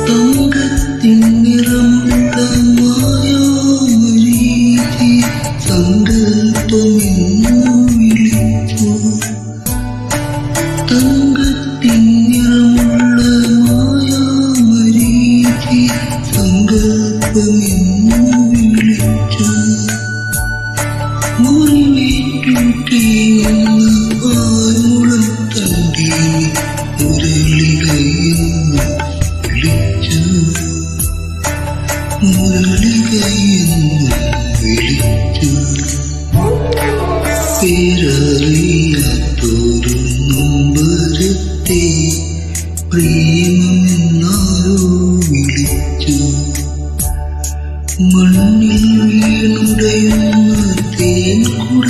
തങ്കത്തിൻ നിറമുള്ള മായാമരീചി സങ്കൽപ്പമെന്നു വിളിച്ചു. തങ്കത്തിൻ നിറമുള്ള മായാമരീചി സങ്കൽപ്പമെന്നു വിളിച്ചു. മുറിവേറ്റു കേഴുന്ന പാൽമുളം തന്റെ മുരളികയെന്ന് വിളിച്ചു. മുരളികയെന്ന് വിളിച്ചു. പേരറിയാത്തൊരു നൊമ്പരത്തെ പ്രേമമെന്നാരോ വിളിച്ചു. മണ്ണിൽ വീണുടയുന്ന തേൻകുട